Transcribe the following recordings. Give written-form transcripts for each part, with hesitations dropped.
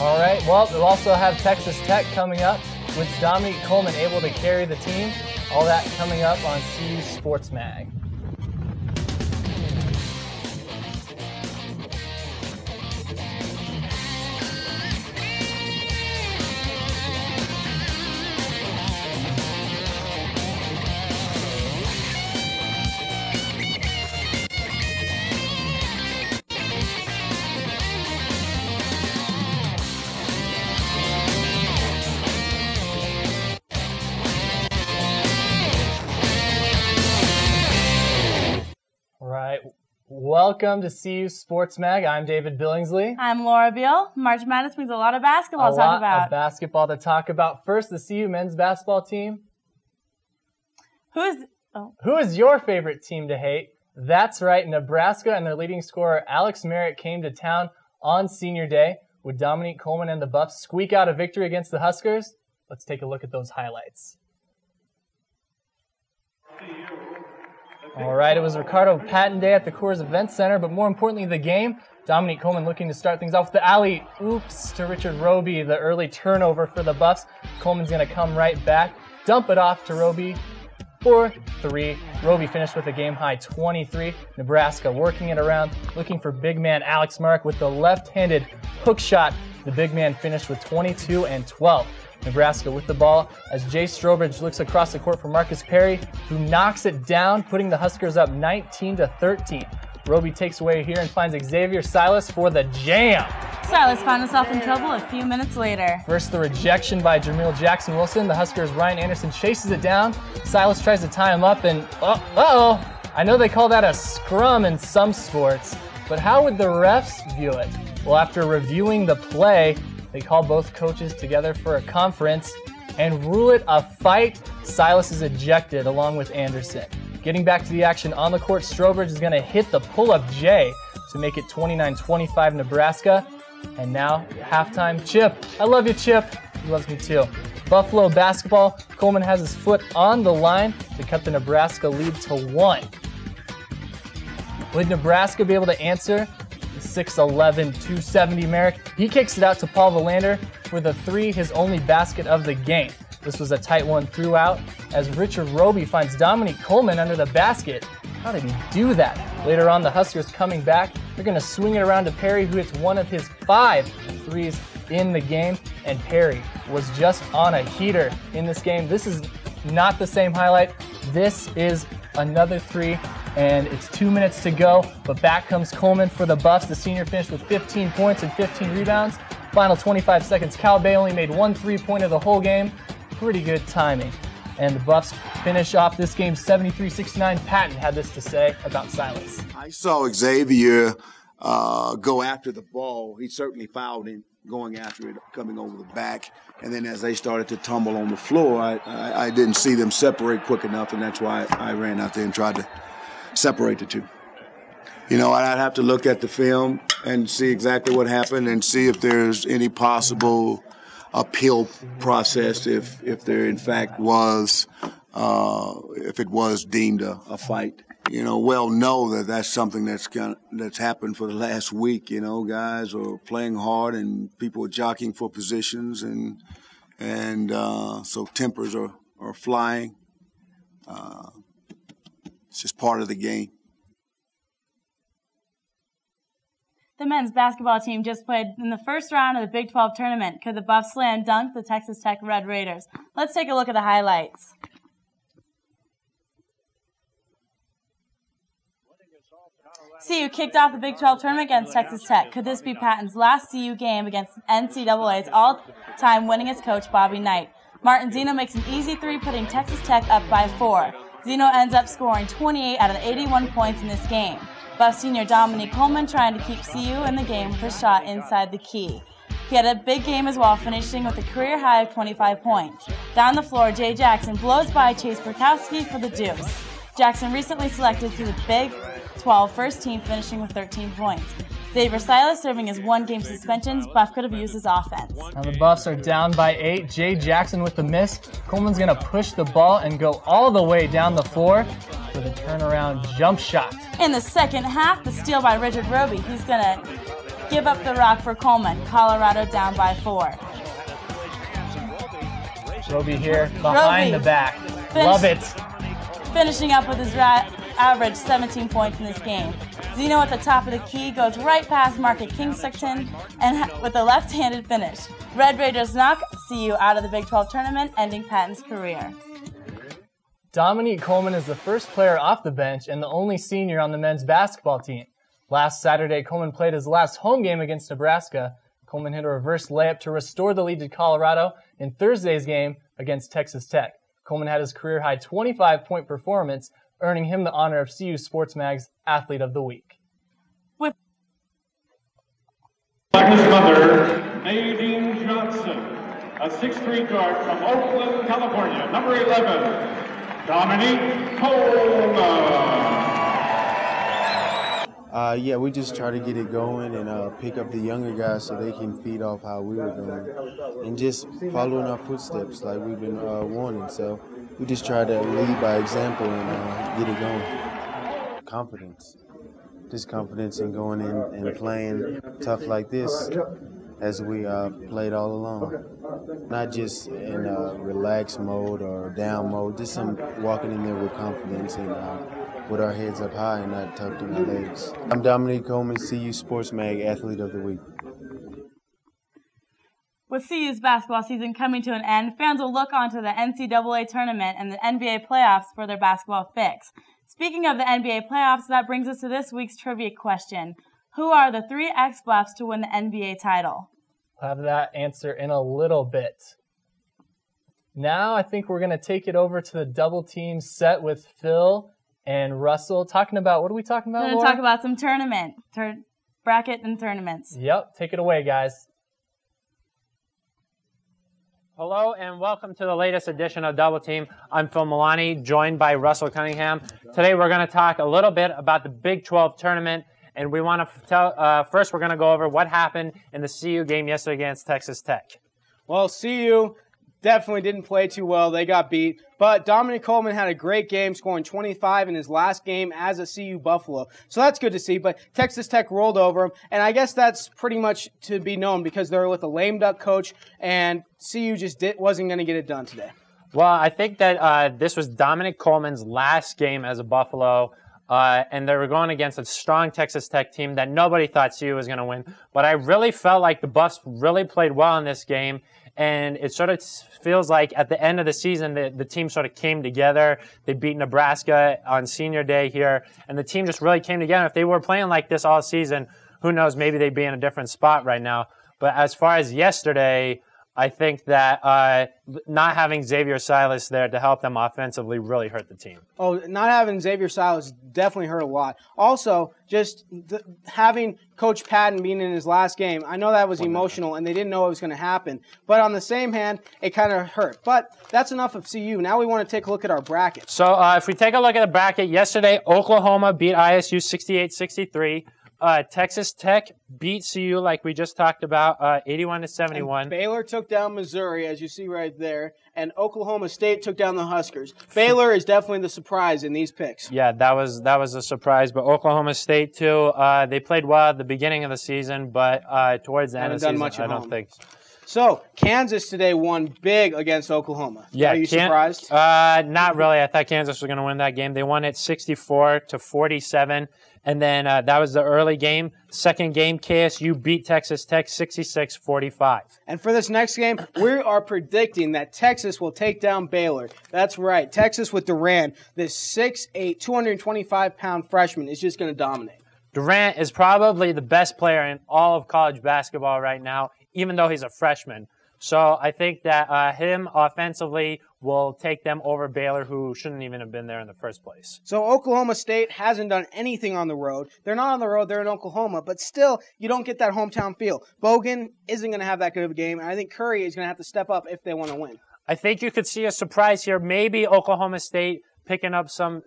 All right, well, we'll also have Texas Tech coming up with Dominique Coleman able to carry the team. All that coming up on CU Sports Mag. Welcome to CU Sports Mag. I'm David Billingsley. I'm Laura Beal. March Madness means a lot of basketball to talk about. A lot of basketball to talk about. First, the CU men's basketball team. Who is your favorite team to hate? That's right, Nebraska and their leading scorer Alex Merritt came to town on Senior Day. Would Dominique Coleman and the Buffs squeak out a victory against the Huskers? Let's take a look at those highlights. All right, it was Ricardo Patton Day at the Coors Event Center, but more importantly, the game. Dominique Coleman looking to start things off with the alley. Oops to Richard Roby, the early turnover for the Buffs. Coleman's going to come right back, dump it off to Roby for 3. Roby finished with a game-high 23. Nebraska working it around, looking for big man Alex Mark with the left-handed hook shot. The big man finished with 22 and 12. Nebraska with the ball as Jay Strobridge looks across the court for Marcus Perry, who knocks it down, putting the Huskers up 19-13. Roby takes away here and finds Xavier Silas for the jam. Silas found himself in trouble a few minutes later. First, the rejection by Jameel Jackson-Wilson. The Huskers' Ryan Anderson chases it down. Silas tries to tie him up and, uh-oh. I know they call that a scrum in some sports, but how would the refs view it? Well, after reviewing the play, they call both coaches together for a conference and rule it a fight. Silas is ejected along with Anderson. Getting back to the action on the court, Strobridge is going to hit the pull-up J to make it 29-25 Nebraska. And now, halftime, Chip. I love you, Chip. He loves me too. Buffalo basketball, Coleman has his foot on the line to cut the Nebraska lead to 1. Would Nebraska be able to answer? 6'11", 270 Merrick. He kicks it out to Paul Valander for the 3, his only basket of the game. This was a tight one throughout as Richard Roby finds Dominique Coleman under the basket. How did he do that? Later on, the Huskers coming back. They're going to swing it around to Perry, who hits one of his 5 threes in the game. And Perry was just on a heater in this game. This is not the same highlight. This is another 3. And it's 2 minutes to go, but back comes Coleman for the Buffs. The senior finished with 15 points and 15 rebounds. Final 25 seconds, Cal Bay only made 1 3-pointer the whole game. Pretty good timing. And the Buffs finish off this game 73-69. Patton had this to say about Silas. I saw Xavier go after the ball. He certainly fouled him going after it, coming over the back. And then as they started to tumble on the floor, I didn't see them separate quick enough, and that's why I ran out there and tried to separate the two. You know, I'd have to look at the film and see exactly what happened and see if there's any possible appeal process if there in fact was, if it was deemed a fight. You know, know that's something that's happened for the last week. You know, guys are playing hard and people are jockeying for positions, and so tempers are flying. It's just part of the game. The men's basketball team just played in the first round of the Big 12 tournament. Could the Buffs slam dunk the Texas Tech Red Raiders? Let's take a look at the highlights. CU kicked off the Big 12 tournament against Texas Tech. Could this be Patton's last CU game against NCAA's all-time winningest coach, Bobby Knight? Martin Zeno makes an easy 3, putting Texas Tech up by 4. Zeno ends up scoring 28 out of 81 points in this game. Buff senior Dominique Coleman trying to keep CU in the game with a shot inside the key. He had a big game as well, finishing with a career high of 25 points. Down the floor, Jay Jackson blows by Chase Burkowski for the deuce. Jackson recently selected to the Big 12 first team, finishing with 13 points. Xavier Silas serving as 1-game suspensions. Buff could have used his offense. Now the Buffs are down by 8. Jay Jackson with the miss. Coleman's going to push the ball and go all the way down the floor for the turnaround jump shot. In the second half, the steal by Richard Roby. He's going to Give up the rock for Coleman. Colorado down by 4. Roby here, behind the back. Love it. Finishing up with his average 17 points in this game. Zeno at the top of the key goes right past Mark at Kingston and with a left-handed finish. Red Raiders knock CU out of the Big 12 tournament, ending Patton's career. Dominique Coleman is the first player off the bench and the only senior on the men's basketball team. Last Saturday, Coleman played his last home game against Nebraska. Coleman hit a reverse layup to restore the lead to Colorado in Thursday's game against Texas Tech. Coleman had his career-high 25-point performance, earning him the honor of CU Sports Mag's Athlete of the Week. His mother, Nadine Johnson, a 6'3" guard from Oakland, California, number 11, Dominique Coleman. Yeah, we just try to get it going and pick up the younger guys so they can feed off how we were doing and just follow in our footsteps like we've been wanting. So we just try to lead by example and get it going. Confidence. Just confidence in going in and playing tough like this as we played all along. Not just in a relaxed mode or down mode, just some walking in there with confidence and with our heads up high and not tucked in our legs. I'm Dominique Coleman, CU Sports Mag Athlete of the Week. With CU's basketball season coming to an end, fans will look onto the NCAA tournament and the NBA playoffs for their basketball fix. Speaking of the NBA playoffs, that brings us to this week's trivia question. Who are the 3 ex-Buffs to win the NBA title? We'll have that answer in a little bit. Now I think we're going to take it over to the double team set with Phil and Russell. Talking about, what are we talking about, We're going to talk about some tournament, bracket and tournaments. Yep, take it away, guys. Hello and welcome to the latest edition of Double Team. I'm Phil Milani, joined by Russell Cunningham. Today we're going to talk a little bit about the Big 12 tournament, and we want to tell, first we're going to go over what happened in the CU game yesterday against Texas Tech. Well, CU definitely didn't play too well. They got beat. But Dominique Coleman had a great game, scoring 25 in his last game as a CU Buffalo. So that's good to see. But Texas Tech rolled over him. And I guess that's pretty much to be known because they're with a lame duck coach, and CU just wasn't going to get it done today. Well, I think that this was Dominique Coleman's last game as a Buffalo. And they were going against a strong Texas Tech team that nobody thought CU was going to win. But I really felt like the Buffs really played well in this game. And it sort of feels like at the end of the season, the team sort of came together. They beat Nebraska on senior day here. And the team just really came together. If they were playing like this all season, who knows, maybe they'd be in a different spot right now. But as far as yesterday, I think that not having Xavier Silas there to help them offensively really hurt the team. Oh, not having Xavier Silas definitely hurt a lot. Also, just having Coach Patton being in his last game, I know that was emotional and they didn't know it was going to happen. But on the same hand, it kind of hurt. But that's enough of CU. Now we want to take a look at our bracket. So if we take a look at the bracket, yesterday Oklahoma beat ISU 68-63. Texas Tech beat CU, like we just talked about, 81-71. And Baylor took down Missouri, as you see right there, and Oklahoma State took down the Huskers. Baylor is definitely the surprise in these picks. Yeah, that was a surprise, but Oklahoma State too. They played well at the beginning of the season, but towards the end of the season, I don't think. So Kansas today won big against Oklahoma. Yeah, are you surprised? Not really. I thought Kansas was going to win that game. They won it 64-47. And then that was the early game. Second game, KSU beat Texas Tech 66-45. And for this next game, we are predicting that Texas will take down Baylor. That's right. Texas with Durant, this 6'8", 225-pound freshman, is just going to dominate. Durant is probably the best player in all of college basketball right now, even though he's a freshman. So I think that him offensively will take them over Baylor, who shouldn't even have been there in the first place. So Oklahoma State hasn't done anything on the road. They're not on the road. They're in Oklahoma. But still, you don't get that hometown feel. Bogan isn't going to have that good of a game, and I think Curry is going to have to step up if they want to win. I think you could see a surprise here. Maybe Oklahoma State picking up some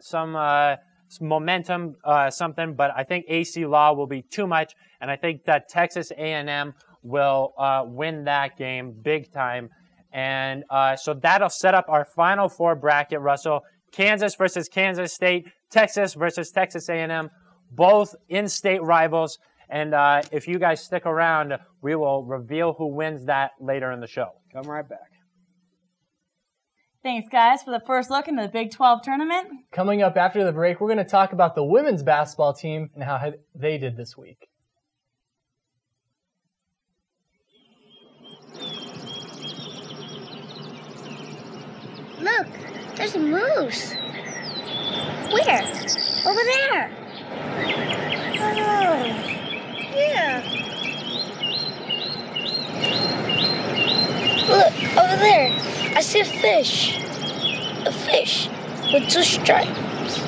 momentum, something, but I think AC Law will be too much, and I think that Texas A&M will win that game big time. And so that'll set up our Final Four bracket, Russell. Kansas versus Kansas State, Texas versus Texas A&M, both in-state rivals. And if you guys stick around, we will reveal who wins that later in the show. Come right back. Thanks, guys, for the first look into the Big 12 tournament. Coming up after the break, we're going to talk about the women's basketball team and how they did this week. Look, there's a moose. Where? Over there. Oh, yeah. Look, over there. I see a fish. A fish with 2 stripes.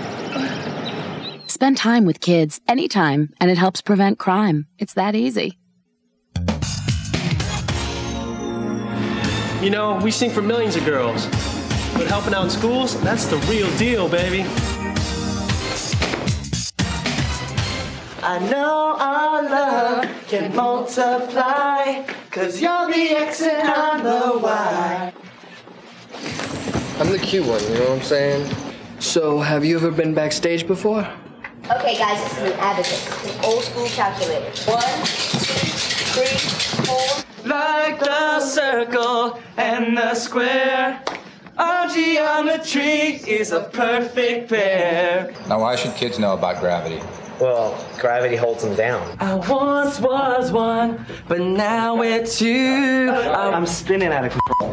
Spend time with kids anytime, and it helps prevent crime. It's that easy. You know, we sing for millions of girls, but helping out in schools, that's the real deal, baby. I know our love can multiply, 'cause you're the X and I'm the Y. I'm the cute one, you know what I'm saying? So, have you ever been backstage before? Okay, guys, this is an abacus, an old school calculator. 1, 2, 3, 4. Like the circle and the square, our geometry is a perfect pair. Now, why should kids know about gravity? Well, gravity holds them down. I once was 1, but now we're 2. I'm spinning out of control.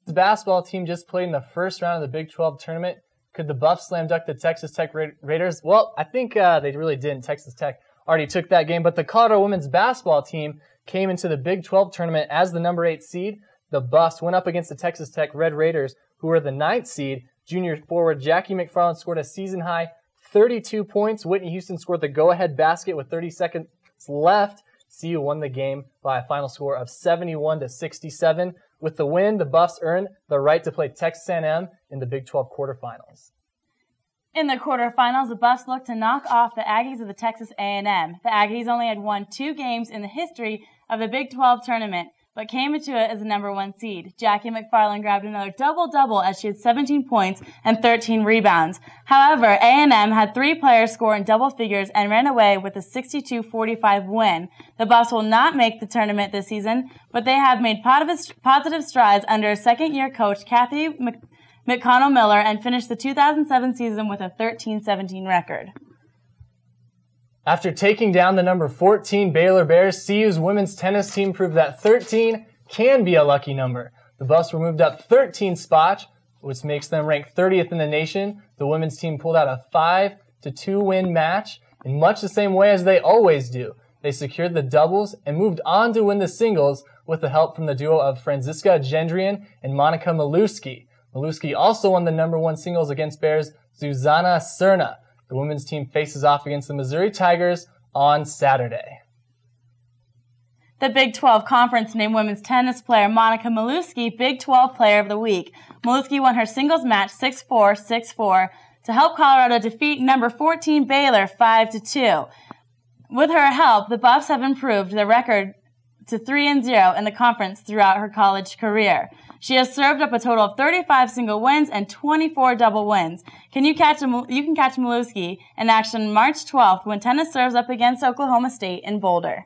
The basketball team just played in the first round of the Big 12 tournament. Could the Buffs slam dunk the Texas Tech Raiders? Well, I think they really didn't. Texas Tech already took that game, but the Colorado women's basketball team came into the Big 12 tournament as the number 8 seed. The Buffs went up against the Texas Tech Red Raiders, who were the 9th seed. Junior forward Jackie McFarland scored a season-high 32 points. Whitney Houston scored the go-ahead basket with 30 seconds left. CU won the game by a final score of 71-67. With the win, the Buffs earned the right to play Texas A&M in the Big 12 quarterfinals. In the quarterfinals, the Buffs looked to knock off the Aggies of the Texas A&M. The Aggies only had won 2 games in the history of the Big 12 tournament, but came into it as the number 1 seed. Jackie McFarland grabbed another double-double as she had 17 points and 13 rebounds. However, A&M had 3 players score in double figures and ran away with a 62-45 win. The Buffs will not make the tournament this season, but they have made positive strides under second-year coach Kathy McConnell-Miller and finished the 2007 season with a 13-17 record. After taking down the number 14 Baylor Bears, CU's women's tennis team proved that 13 can be a lucky number. The Buffs were moved up 13 spots, which makes them rank 30th in the nation. The women's team pulled out a 5-2 win match in much the same way as they always do. They secured the doubles and moved on to win the singles with the help from the duo of Franziska Gendrian and Monica Maluski. Maluski also won the number 1 singles against Bears' Zuzana Cerna. The women's team faces off against the Missouri Tigers on Saturday. The Big 12 Conference named women's tennis player Monica Maluski Big 12 Player of the Week. Maluski won her singles match 6-4, 6-4 to help Colorado defeat number 14 Baylor 5-2. With her help, the Buffs have improved their record to 3-0 in the conference throughout her college career. She has served up a total of 35 single wins and 24 double wins. You can catch Maluski in action March 12th when tennis serves up against Oklahoma State in Boulder.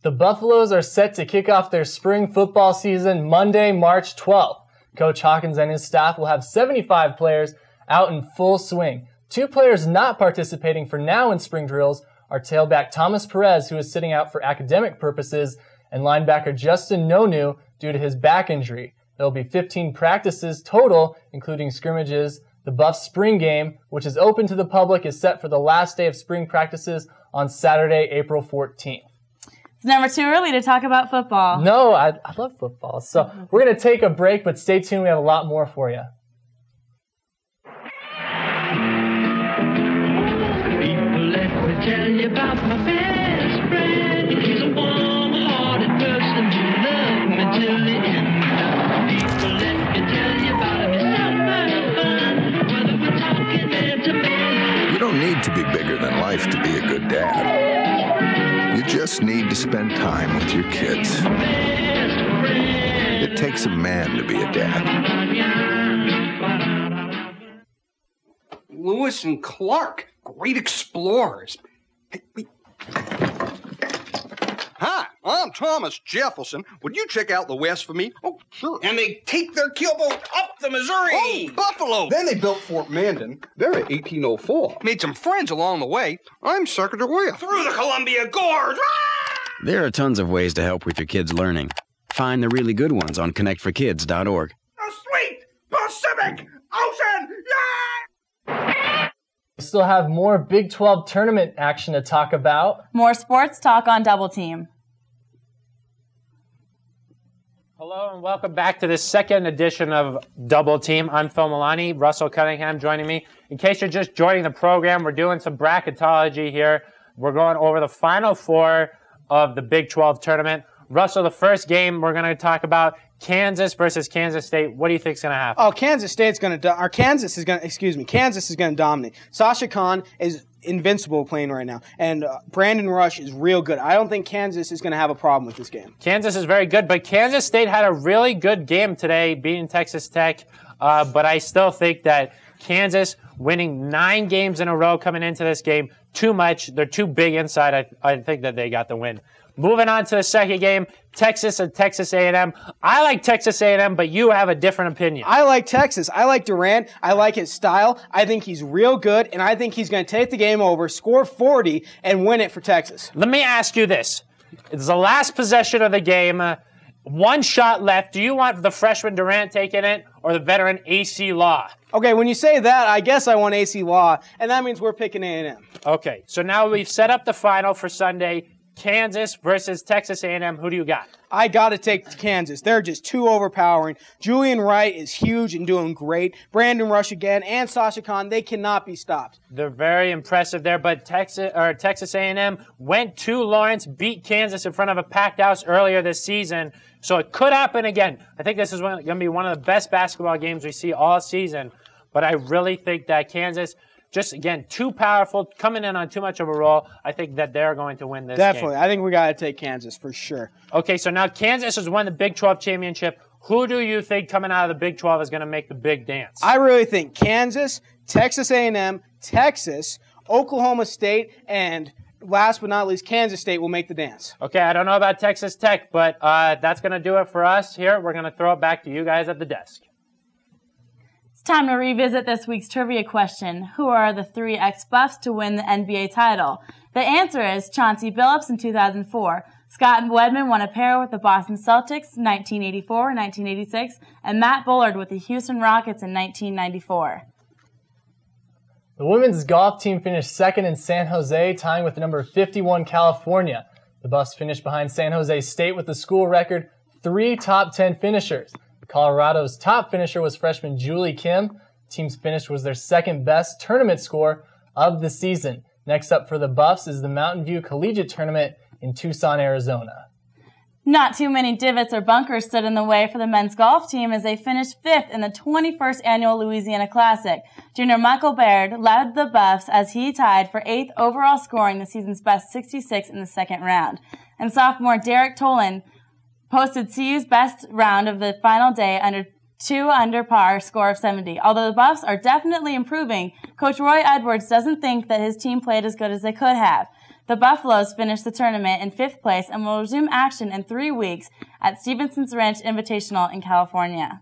The Buffaloes are set to kick off their spring football season Monday, March 12th. Coach Hawkins and his staff will have 75 players out in full swing. 2 players not participating for now in spring drills are tailback Thomas Perez, who is sitting out for academic purposes, and linebacker Justin Nonu due to his back injury. There will be 15 practices total, including scrimmages. The Buffs spring game, which is open to the public, is set for the last day of spring practices on Saturday, April 14th. It's never too early to talk about football. No, I love football. So we're going to take a break, but stay tuned. We have a lot more for you. People, let me tell you about my best friend. He's a warm-hearted person who loved me till the end. People, let me tell you about him. It's so much fun, whether we're talking man to man. You don't need to be bigger than life to be a good dad. You just need to spend time with your kids. It takes a man to be a dad. Lewis and Clark, great explorers. Hi, I'm Thomas Jefferson. Would you check out the West for me? Oh, sure. And they take their keelboat up the Missouri. Oh, Buffalo. Then they built Fort Mandan. They're at 1804. Made some friends along the way. I'm Circuit With. Through the Columbia Gorge. There are tons of ways to help with your kids' learning. Find the really good ones on connectforkids.org. A sweet Pacific Ocean. Yeah! We still have more Big 12 tournament action to talk about. More sports talk on Double Team. Hello and welcome back to this second edition of Double Team. I'm Phil Milani, Russell Cunningham joining me. In case you're just joining the program, we're doing some bracketology here. We're going over the Final Four of the Big 12 tournament. Russell, the first game we're going to talk about, Kansas versus Kansas State. What do you think is going to happen? Oh, Kansas is going to dominate. Sasha Khan is invincible playing right now, and Brandon Rush is real good. I don't think Kansas is going to have a problem with this game. Kansas is very good, but Kansas State had a really good game today, beating Texas Tech, but I still think that Kansas winning 9 games in a row coming into this game, too much. They're too big inside. I think that they got the win. Moving on to the second game, Texas and Texas A&M. I like Texas A&M, but you have a different opinion. I like Texas. I like Durant. I like his style. I think he's real good, and I think he's going to take the game over, score 40, and win it for Texas. Let me ask you this. It's the last possession of the game. 1 shot left. Do you want the freshman Durant taking it or the veteran AC Law? Okay, when you say that, I guess I want AC Law, and that means we're picking A&M. Okay, so now we've set up the final for Sunday. Kansas versus Texas A&M. Who do you got? I got to take Kansas. They're just too overpowering. Julian Wright is huge and doing great. Brandon Rush again and Sasha Khan, they cannot be stopped. They're very impressive there, but Texas A&M went to Lawrence, beat Kansas in front of a packed house earlier this season, so it could happen again. I think this is going to be one of the best basketball games we see all season, but I really think that Kansas, just, again, too powerful, coming in on too much of a roll. I think that they're going to win this Definitely. game. I think we got to take Kansas for sure. Okay, so now Kansas has won the Big 12 championship. Who do you think coming out of the Big 12 is going to make the big dance? I really think Kansas, Texas A&M, Texas, Oklahoma State, and last but not least, Kansas State will make the dance. Okay, I don't know about Texas Tech, but that's going to do it for us here. We're going to throw it back to you guys at the desk. Time to revisit this week's trivia question. Who are the 3 ex-Buffs to win the NBA title? The answer is Chauncey Billups in 2004. Scott Wedman won a pair with the Boston Celtics in 1984 and 1986, and Matt Bullard with the Houston Rockets in 1994. The women's golf team finished second in San Jose, tying with number 51 California. The Buffs finished behind San Jose State with the school record 3 top 10 finishers. Colorado's top finisher was freshman Julie Kim. The team's finish was their second best tournament score of the season. Next up for the Buffs is the Mountain View Collegiate Tournament in Tucson, Arizona. Not too many divots or bunkers stood in the way for the men's golf team as they finished 5th in the 21st Annual Louisiana Classic. Junior Michael Baird led the Buffs as he tied for 8th overall, scoring the season's best 66 in the second round. And sophomore Derek Tolan posted CU's best round of the final day under 2 under par score of 70. Although the Buffs are definitely improving, Coach Roy Edwards doesn't think that his team played as good as they could have. The Buffaloes finished the tournament in 5th place and will resume action in 3 weeks at Stevenson's Ranch Invitational in California.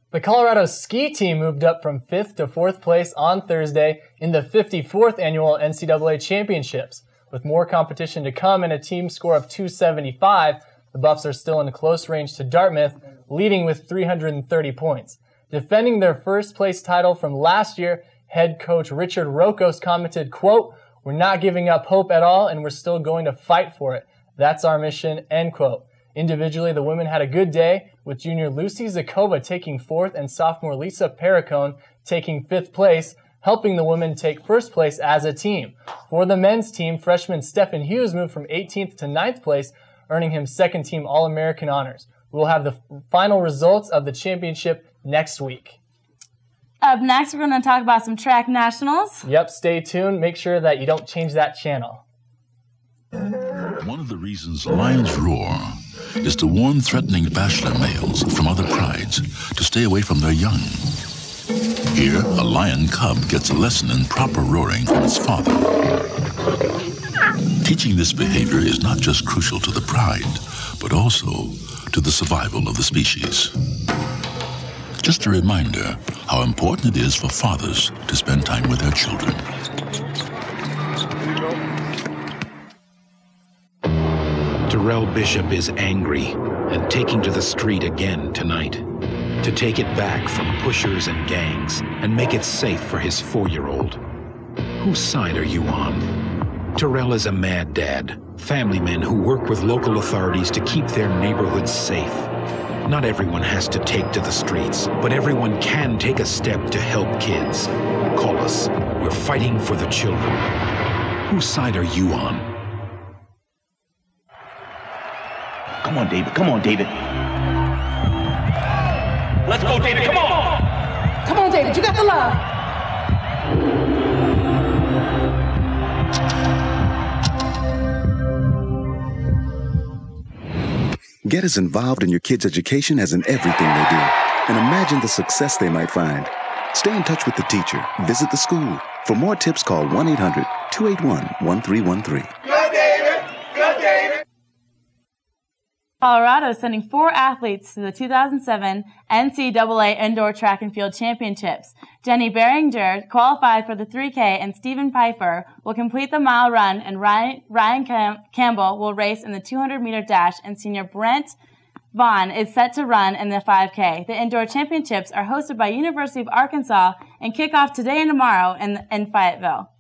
The Colorado ski team moved up from 5th to 4th place on Thursday in the 54th Annual NCAA Championships. With more competition to come and a team score of 275, the Buffs are still in close range to Dartmouth, leading with 330 points. Defending their first place title from last year, head coach Richard Rokos commented, quote, "We're not giving up hope at all, and we're still going to fight for it. That's our mission," end quote. Individually, the women had a good day, with junior Lucy Zakova taking 4th and sophomore Lisa Perricone taking 5th place, helping the women take 1st place as a team. For the men's team, freshman Stephen Hughes moved from 18th to 9th place, earning him 2nd team All-American honors. We will have the final results of the championship next week. Up next, we're going to talk about some track nationals. Yep, stay tuned. Make sure that you don't change that channel. One of the reasons lions roar is to warn threatening bachelor males from other prides to stay away from their young. Here, a lion cub gets a lesson in proper roaring from its father. Teaching this behavior is not just crucial to the pride, but also to the survival of the species. Just a reminder how important it is for fathers to spend time with their children. Terrell Bishop is angry and taking to the street again tonight to take it back from pushers and gangs and make it safe for his 4-year-old. Whose side are you on? Terrell is a mad dad, family men who work with local authorities to keep their neighborhoods safe. Not everyone has to take to the streets, but everyone can take a step to help kids. Call us. We're fighting for the children. Whose side are you on? Come on, David. Come on, David. Let's go, David. Come on. Come on, David. You got the love. Get as involved in your kids' education as in everything they do, and imagine the success they might find. Stay in touch with the teacher. Visit the school. For more tips, call 1-800-281-1313. Good, David. Good, David. Colorado is sending 4 athletes to the 2007 NCAA Indoor Track and Field Championships. Jenny Behringer qualified for the 3K, and Stephen Pfeiffer will complete the mile run, and Ryan Campbell will race in the 200-meter dash, and senior Brent Vaughn is set to run in the 5K. The Indoor Championships are hosted by University of Arkansas and kick off today and tomorrow in Fayetteville.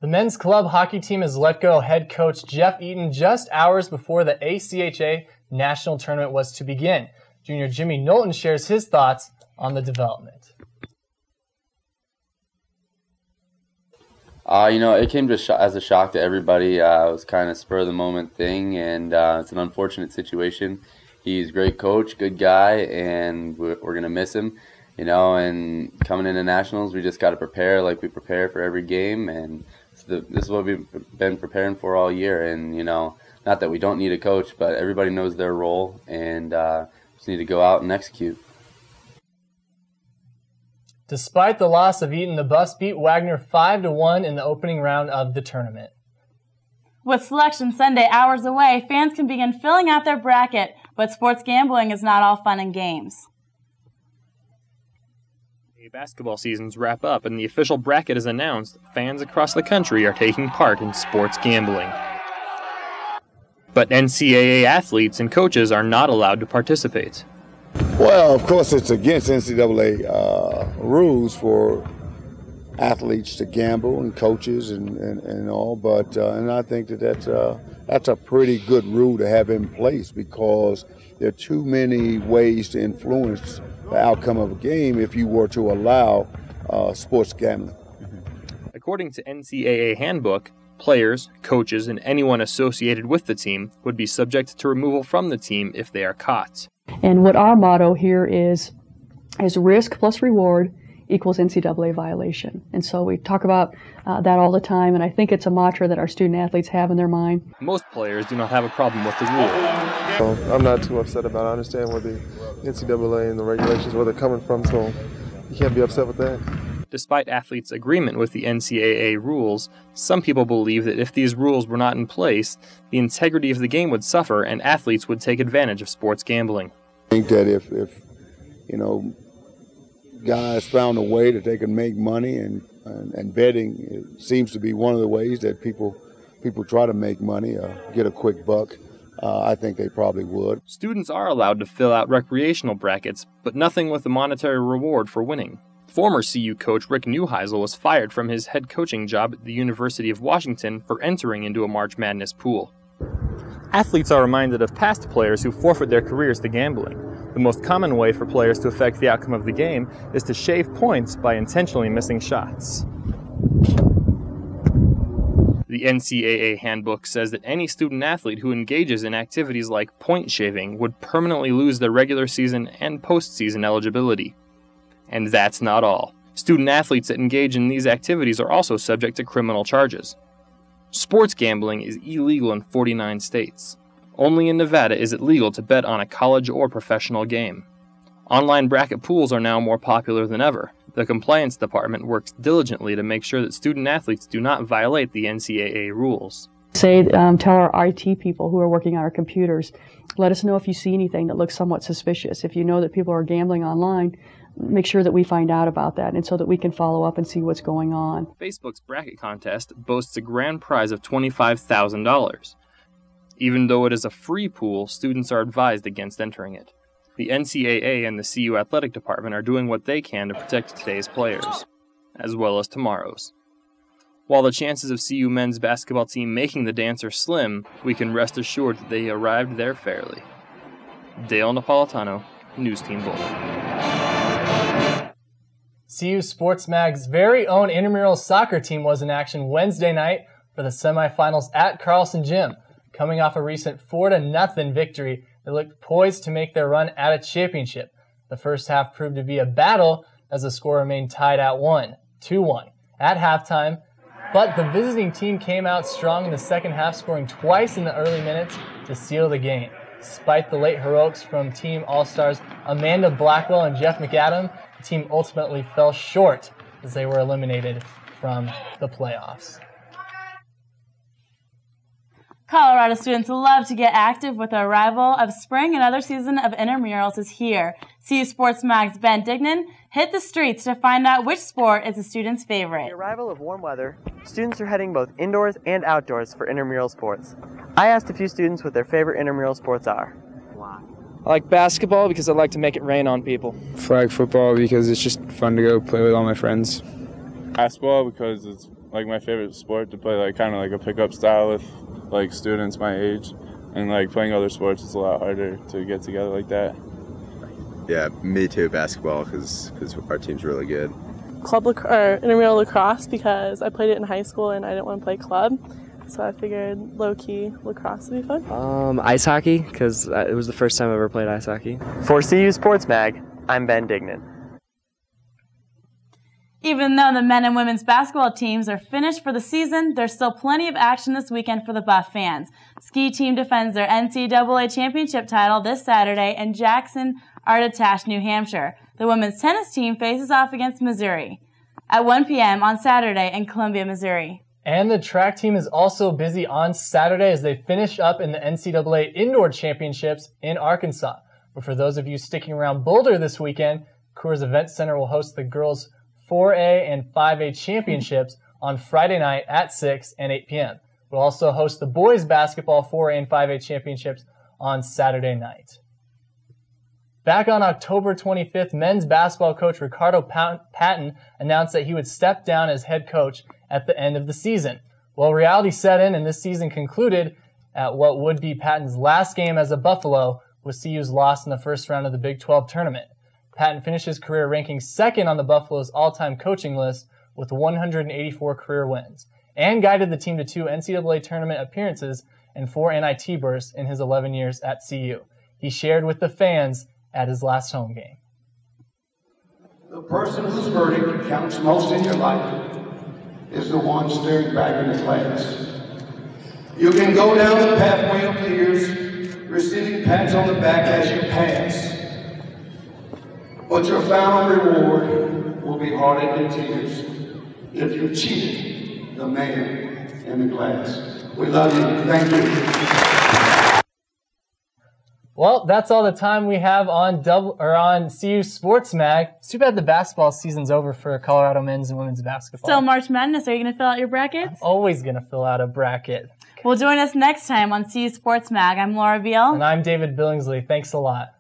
The men's club hockey team has let go head coach Jeff Eaton just hours before the ACHA national tournament was to begin. Junior Jimmy Knowlton shares his thoughts on the development. It came just as a shock to everybody. It was kind of spur-of-the-moment thing, and it's an unfortunate situation. He's a great coach, good guy, and we're going to miss him. And coming into nationals, we just got to prepare like we prepare for every game, and this is what we've been preparing for all year. And, not that we don't need a coach, but everybody knows their role, and just need to go out and execute. Despite the loss of Eaton, the Buffs beat Wagner 5-1 in the opening round of the tournament. With Selection Sunday hours away, fans can begin filling out their bracket, but sports gambling is not all fun and games. Basketball seasons wrap up and the official bracket is announced. Fans across the country are taking part in sports gambling. But NCAA athletes and coaches are not allowed to participate. Well, of course, it's against NCAA rules for athletes to gamble and coaches and all, but and I think that's a pretty good rule to have in place, because there are too many ways to influence the outcome of a game if you were to allow sports gambling. According to NCAA handbook, players, coaches, and anyone associated with the team would be subject to removal from the team if they are caught. And what our motto here is risk plus reward equals NCAA violation. And so we talk about that all the time, and I think it's a mantra that our student athletes have in their mind. Most players do not have a problem with the rule. I'm not too upset about it. I understand where the NCAA and the regulations, where they're coming from, so you can't be upset with that. Despite athletes' agreement with the NCAA rules, some people believe that if these rules were not in place, the integrity of the game would suffer and athletes would take advantage of sports gambling. I think that if guys found a way that they can make money, and betting, it seems to be one of the ways that people try to make money, get a quick buck. I think they probably would. Students are allowed to fill out recreational brackets, but nothing with a monetary reward for winning. Former CU coach Rick Neuheisel was fired from his head coaching job at the University of Washington for entering into a March Madness pool. Athletes are reminded of past players who forfeit their careers to gambling. The most common way for players to affect the outcome of the game is to shave points by intentionally missing shots. The NCAA handbook says that any student-athlete who engages in activities like point shaving would permanently lose their regular season and postseason eligibility. And that's not all. Student-athletes that engage in these activities are also subject to criminal charges. Sports gambling is illegal in 49 states. Only in Nevada is it legal to bet on a college or professional game. Online bracket pools are now more popular than ever. The compliance department works diligently to make sure that student-athletes do not violate the NCAA rules. Tell our IT people who are working on our computers, let us know if you see anything that looks somewhat suspicious. If you know that people are gambling online, make sure that we find out about that and so that we can follow up and see what's going on. Facebook's bracket contest boasts a grand prize of $25,000. Even though it is a free pool, students are advised against entering it. The NCAA and the CU Athletic Department are doing what they can to protect today's players, as well as tomorrow's. While the chances of CU men's basketball team making the dance are slim, we can rest assured that they arrived there fairly. Dale Napolitano, News Team Boulder. CU Sports Mag's very own intramural soccer team was in action Wednesday night for the semifinals at Carlson Gym. Coming off a recent 4-0 victory, they looked poised to make their run at a championship. The first half proved to be a battle as the score remained tied at 2-1 at halftime. But the visiting team came out strong in the second half, scoring twice in the early minutes to seal the game. Despite the late heroics from team all-stars Amanda Blackwell and Jeff McAdam, the team ultimately fell short as they were eliminated from the playoffs. Colorado students love to get active with the arrival of spring. Another season of intramurals is here. CU Sports Mag's Ben Dignan hit the streets to find out which sport is a student's favorite. With the arrival of warm weather, students are heading both indoors and outdoors for intramural sports. I asked a few students what their favorite intramural sports are. I like basketball because I like to make it rain on people. Flag football because it's just fun to go play with all my friends. Basketball because it's like my favorite sport to play, like kind of like a pickup style with like students my age, and like playing other sports is a lot harder to get together like that. Yeah, me too, basketball because our team's really good. Intramural lacrosse because I played it in high school and I didn't want to play club, so I figured low-key lacrosse would be fun. Ice hockey because it was the first time I ever played ice hockey. For CU Sports Mag, I'm Ben Dignan. Even though the men and women's basketball teams are finished for the season, there's still plenty of action this weekend for the Buff fans. Ski team defends their NCAA championship title this Saturday in Jackson, Artetash, New Hampshire. The women's tennis team faces off against Missouri at 1 p.m. on Saturday in Columbia, Missouri. And the track team is also busy on Saturday as they finish up in the NCAA Indoor Championships in Arkansas. But for those of you sticking around Boulder this weekend, Coors Event Center will host the girls' 4A and 5A championships on Friday night at 6 and 8 p.m. We'll also host the boys basketball 4A and 5A championships on Saturday night. Back on October 25th, men's basketball coach Ricardo Patton announced that he would step down as head coach at the end of the season. Well, reality set in and this season concluded at what would be Patton's last game as a Buffalo with CU's loss in the first round of the Big 12 tournament. Patton finished his career ranking second on the Buffalo's all-time coaching list with 184 career wins, and guided the team to 2 NCAA tournament appearances and 4 NIT bursts in his 11 years at CU. He shared with the fans at his last home game. The person whose verdict counts most in your life is the one staring back in the class. You can go down the pathway of years, receiving pats on the back as you pass. But your final reward will be heartache and tears if you cheated the man in the class. We love you. Thank you. Well, that's all the time we have on CU Sports Mag. It's too bad the basketball season's over for Colorado men's and women's basketball. Still March Madness. Are you going to fill out your brackets? I'm always going to fill out a bracket. Well, join us next time on CU Sports Mag. I'm Laura Beal. And I'm David Billingsley. Thanks a lot.